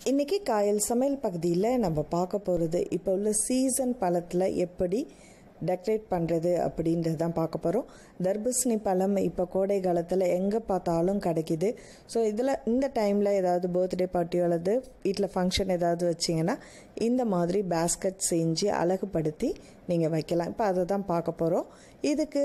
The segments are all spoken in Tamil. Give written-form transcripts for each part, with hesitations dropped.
இன்றைக்கி காயல் சமையல் பகுதியில் நம்ம பார்க்க போகிறது இப்போ உள்ள சீசன் பழத்தில் எப்படி டெக்கரேட் பண்ணுறது அப்படின்றது தான் பார்க்க போகிறோம். தர்பூசணி பழம் இப்போ கோடை காலத்தில் எங்கே பார்த்தாலும் கிடைக்கிது. ஸோ இதில் இந்த டைமில் ஏதாவது பர்த்டே பார்ட்டியோ அல்லது வீட்டில் ஃபங்க்ஷன் ஏதாவது வச்சிங்கன்னா இந்த மாதிரி பேஸ்கெட் செஞ்சு அழகுபடுத்தி நீங்கள் வைக்கலாம். இப்போ அதை தான் பார்க்க போகிறோம். இதுக்கு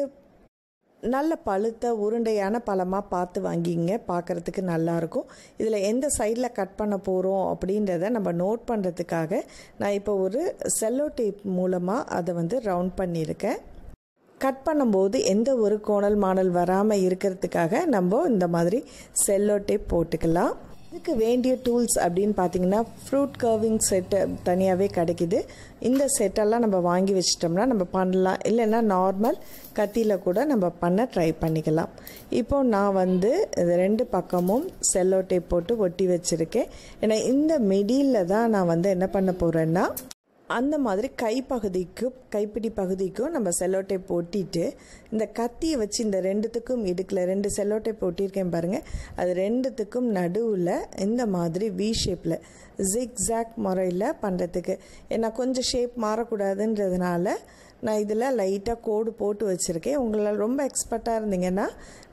நல்ல பழுத்த உருண்டையான பழமாக பார்த்து வாங்கிங்க, பார்க்குறதுக்கு நல்லாயிருக்கும். இதில் எந்த சைடில் கட் பண்ண போகிறோம் அப்படின்றத நம்ம நோட் பண்ணுறதுக்காக நான் இப்போ ஒரு செல்லோ டேப் மூலமாக அதை ரவுண்ட் பண்ணியிருக்கேன். கட் பண்ணும்போது எந்த ஒரு கோணல் மாடல் வராமல் இருக்கிறதுக்காக நம்ம இந்த மாதிரி செல்லோ டேப் போட்டுக்கலாம். இதுக்கு வேண்டிய டூல்ஸ் அப்படின்னு பார்த்தீங்கன்னா ஃப்ரூட் கர்விங் செட்டு தனியாகவே கிடைக்கிது. இந்த செட்டெல்லாம் நம்ம வாங்கி வச்சிட்டோம்னா நம்ம பண்ணலாம், இல்லைன்னா நார்மல் கத்தியில் கூட நம்ம பண்ண ட்ரை பண்ணிக்கலாம். இப்போது நான் இது ரெண்டு பக்கமும் செல்லோ டேப் போட்டு ஒட்டி வச்சுருக்கேன். ஏன்னா இந்த மிடியில் தான் நான் என்ன பண்ண போகிறேன்னா அந்த மாதிரி கைப்பிடி பகுதிக்கும் நம்ம செல்லோ டேப் ஒட்டிட்டு இந்த கத்தியை வச்சு இந்த ரெண்டுத்துக்கும் இடுக்கில் 2 செல்லோ டேப் ஒட்டியிருக்கேன் பாருங்கள். அது ரெண்டுத்துக்கும் நடுவில் இந்த மாதிரி வி ஷேப்பில் ஜிக்ஸாக் முறையில் பண்ணுறதுக்கு, ஏன்னா கொஞ்சம் ஷேப் மாறக்கூடாதுன்றதுனால நான் இதில் லைட்டாக கோடு போட்டு வச்சுருக்கேன். உங்களால் ரொம்ப எக்ஸ்பர்ட்டாக இருந்தீங்கன்னா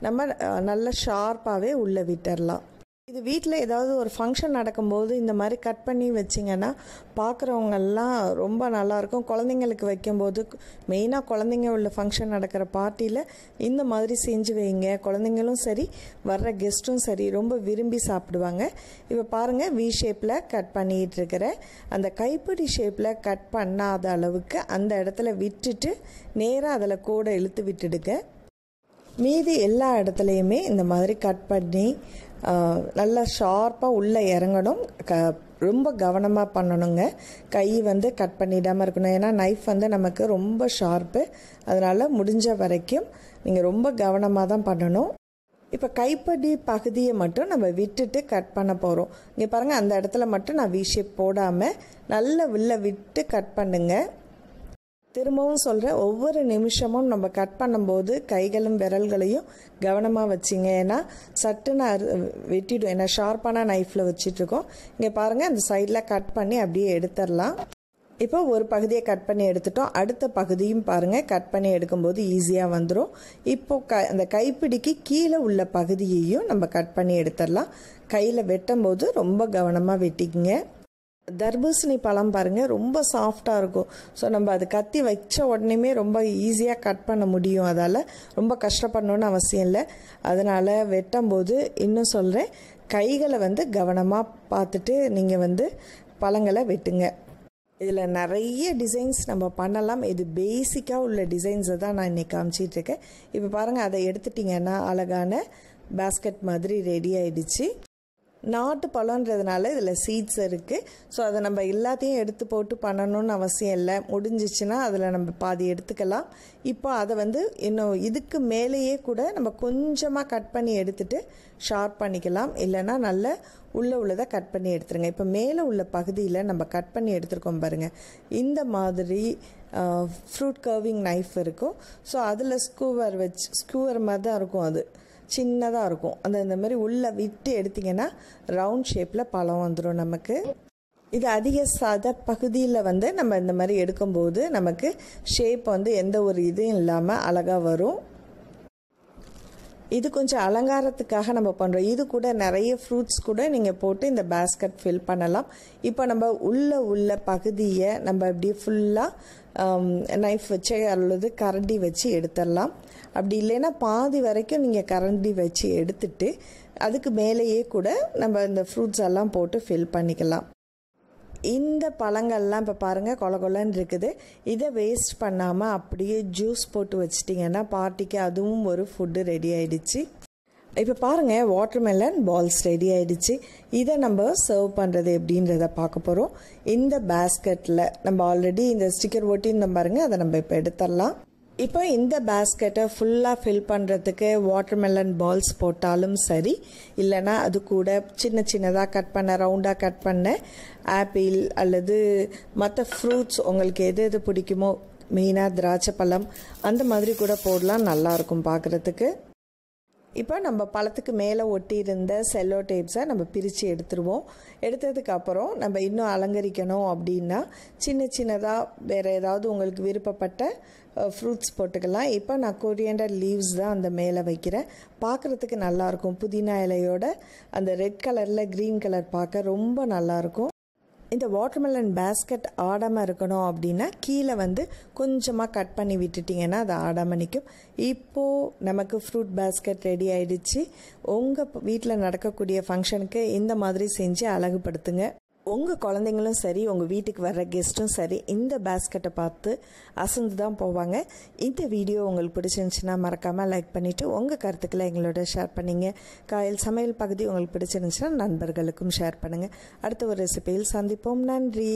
நம்ம நல்லா ஷார்ப்பாகவே உள்ளே விட்டுடலாம். இது வீட்டில் ஏதாவது ஒரு ஃபங்க்ஷன் நடக்கும்போது இந்த மாதிரி கட் பண்ணி வச்சிங்கன்னா பார்க்குறவங்கெல்லாம் ரொம்ப நல்லாயிருக்கும். குழந்தைங்களுக்கு வைக்கும்போது மெயினாக குழந்தைங்க உள்ள ஃபங்க்ஷன் நடக்கிற பார்ட்டியில் இந்த மாதிரி செஞ்சு வைங்க. குழந்தைங்களும் சரி, வர்ற கெஸ்ட்டும் சரி ரொம்ப விரும்பி சாப்பிடுவாங்க. இப்போ பாருங்கள், வி ஷேப்பில் கட் பண்ணிகிட்டு இருக்கிற அந்த கைப்பிடி ஷேப்பில் கட் பண்ணாத அளவுக்கு அந்த இடத்துல விட்டுட்டு நேராக அதில் கோடை இழுத்து விட்டுடுங்க. மீதி எல்லா இடத்துலையுமே இந்த மாதிரி கட் பண்ணி நல்லா ஷார்ப்பாக உள்ளே இறங்கணும். ரொம்ப கவனமாக பண்ணணுங்க. கை கட் பண்ணிடாமல் இருக்கணும். ஏன்னா நைஃப் நமக்கு ரொம்ப ஷார்ப்பு. அதனால் முடிஞ்ச வரைக்கும் நீங்கள் ரொம்ப கவனமாக தான் பண்ணணும். இப்போ கைப்படி பகுதியை மட்டும் நம்ம விட்டுட்டு கட் பண்ண போகிறோம். இங்கே பாருங்கள், அந்த இடத்துல மட்டும் நான் வி ஷேப் போடாமல் நல்லா உள்ளே விட்டு கட் பண்ணுங்க. திரும்பவும் சொல்கிறேன், ஒவ்வொரு நிமிஷமும் நம்ம கட் பண்ணும்போது கைகளும் விரல்களையும் கவனமாக வச்சிங்க. ஏன்னா சட்டுன்னு வெட்டிடும். ஏன்னா ஷார்ப்பான நைஃப்பில் வச்சிட்ருக்கோம். இங்கே பாருங்கள், அந்த சைடில் கட் பண்ணி அப்படியே எடுத்துடலாம். இப்போ ஒரு பகுதியை கட் பண்ணி எடுத்துட்டோம். அடுத்த பகுதியும் பாருங்கள், கட் பண்ணி எடுக்கும்போது ஈஸியாக வந்துடும். இப்போது அந்த கைப்பிடிக்கு கீழே உள்ள பகுதியையும் நம்ம கட் பண்ணி எடுத்துடலாம். கையில் வெட்டும்போது ரொம்ப கவனமாக வெட்டிக்குங்க. தர்பூசணி பழம் பாருங்கள், ரொம்ப சாஃப்டாக இருக்கும். ஸோ நம்ம அது கத்தி வச்ச உடனேமே ரொம்ப ஈஸியாக கட் பண்ண முடியும். அதால் ரொம்ப கஷ்டப்படணுன்னு அவசியம் இல்லை. அதனால் வெட்டும்போது இன்னும் சொல்கிறேன், கைகளை கவனமாக பார்த்துட்டு நீங்கள் பழங்களை வெட்டுங்க. இதில் நிறைய டிசைன்ஸ் நம்ம பண்ணலாம். இது பேசிக்காக உள்ள டிசைன்ஸை தான் நான் இன்றைக்கி காமிச்சிட்ருக்கேன். இப்போ பாருங்கள், அதை எடுத்துட்டிங்கன்னா அழகான பேஸ்கெட் மாதிரி ரெடி ஆகிடுச்சு. நாட்டு பழன்றதுனால இதில் சீட்ஸ் இருக்குது. ஸோ அதை நம்ம எல்லாத்தையும் எடுத்து போட்டு பண்ணணும்னு அவசியம் இல்லை. முடிஞ்சிச்சுன்னா அதில் நம்ம பாதி எடுத்துக்கலாம். இப்போ அதை இன்னும் இதுக்கு மேலேயே கூட நம்ம கொஞ்சமாக கட் பண்ணி எடுத்துகிட்டு ஷார்ப் பண்ணிக்கலாம். இல்லைன்னா நல்ல உள்ளதை கட் பண்ணி எடுத்துருங்க. இப்போ மேலே உள்ள பகுதியில் நம்ம கட் பண்ணி எடுத்துருக்கோம் பாருங்கள். இந்த மாதிரி ஃப்ரூட் கர்விங் நைஃப் இருக்கும். ஸோ அதில் ஸ்கூவர் மாதிரி தான் இருக்கும். அது சின்னதாக இருக்கும். இந்த மாதிரி உள்ளே விட்டு எடுத்திங்கன்னா ரவுண்ட் ஷேப்பில் பழம் வந்துடும் நமக்கு. இது அதிக சத பகுதியில் நம்ம இந்த மாதிரி எடுக்கும்போது நமக்கு ஷேப் எந்த ஒரு இதுவும் இல்லாமல் அழகாக வரும். இது கொஞ்சம் அலங்காரத்துக்காக நம்ம பண்ணுறோம். இது கூட நிறைய ஃப்ரூட்ஸ் கூட நீங்கள் போட்டு இந்த பேஸ்கெட் ஃபில் பண்ணலாம். இப்போ நம்ம உள்ள பகுதியை நம்ம அப்படியே ஃபுல்லாக நைஃப் வச்சு அல்லது கரண்டி வச்சு எடுத்துடலாம். அப்படி இல்லைன்னா பாதி வரைக்கும் நீங்கள் கரண்டி வச்சு எடுத்துட்டு அதுக்கு மேலேயே கூட நம்ம இந்த ஃப்ரூட்ஸ் எல்லாம் போட்டு ஃபில் பண்ணிக்கலாம். இந்த பழங்கள்லாம் இப்போ பாருங்கள், கொலன்னு இருக்குது. இதை வேஸ்ட் பண்ணாமல் அப்படியே ஜூஸ் போட்டு வச்சிட்டிங்கன்னா பார்ட்டிக்கு அதுவும் ஒரு ஃபுட்டு ரெடி ஆகிடுச்சு. இப்போ பாருங்கள், வாட்டர்மெலன் பால்ஸ் ரெடி ஆகிடுச்சு. இதை நம்ம சர்வ் பண்ணுறது எப்படின்றத பார்க்க போகிறோம். இந்த பேஸ்கெட்டில் நம்ம ஆல்ரெடி இந்த ஸ்டிக்கர் ஒட்டியிருந்தோம் பாருங்கள், அதை நம்ம இப்போ எடுத்துடலாம். இப்போ இந்த பேஸ்கெட்டை ஃபுல்லாக ஃபில் பண்ணுறதுக்கு வாட்டர்மெலன் பால்ஸ் போட்டாலும் சரி, இல்லைனா அது கூட சின்னதாக கட் பண்ண ரவுண்டாக கட் பண்ண ஆப்பிள் அல்லது மற்ற ஃப்ரூட்ஸ் உங்களுக்கு எது பிடிக்குமோ, மெயினாக திராட்சை பழம் அந்த மாதிரி கூட போடலாம். நல்லாயிருக்கும் பார்க்குறதுக்கு. இப்போ நம்ம பழத்துக்கு மேலே ஒட்டி இருந்த செல்லோ டேப்ஸை நம்ம பிரித்து எடுத்துருவோம். எடுத்ததுக்கப்புறம் நம்ம இன்னும் அலங்கரிக்கணும் அப்படின்னா சின்ன சின்னதாக வேறு ஏதாவது உங்களுக்கு விருப்பப்பட்ட ஃப்ரூட்ஸ் போட்டுக்கலாம். இப்போ நான் கொரியண்டர் லீவ்ஸ் தான் அந்த மேலே வைக்கிறேன். பார்க்குறதுக்கு நல்லாயிருக்கும். புதினா இலையோட அந்த ரெட் கலரில் க்ரீன் கலர் பார்க்க ரொம்ப நல்லாயிருக்கும். இந்த வாட்டர்மெலன் பேஸ்கெட் ஆடாமல் இருக்கணும் அப்படின்னா கீழே கொஞ்சமாக கட் பண்ணி விட்டுட்டிங்கன்னா அது ஆடாமல் நிற்கும். இப்போது நமக்கு ஃப்ரூட் பேஸ்கெட் ரெடி ஆகிடுச்சு. உங்கள் வீட்டில் நடக்கக்கூடிய ஃபங்க்ஷனுக்கு இந்த மாதிரி செஞ்சு அழகுபடுத்துங்க. உங்கள் குழந்தைங்களும் சரி, உங்கள் வீட்டுக்கு வர்ற கெஸ்ட்டும் சரி இந்த பேஸ்கெட்டை பார்த்து அசந்து தான் போவாங்க. இந்த வீடியோ உங்களுக்கு பிடிச்சிருந்துச்சுன்னா மறக்காமல் லைக் பண்ணிவிட்டு உங்கள் கருத்துக்களை எங்களோட ஷேர் பண்ணிங்க. காயல் சமையல் பகுதி உங்களுக்கு பிடிச்சிருந்துச்சுன்னா நண்பர்களுக்கும் ஷேர் பண்ணுங்கள். அடுத்த ஒரு ரெசிபியில் சந்திப்போம். நன்றி.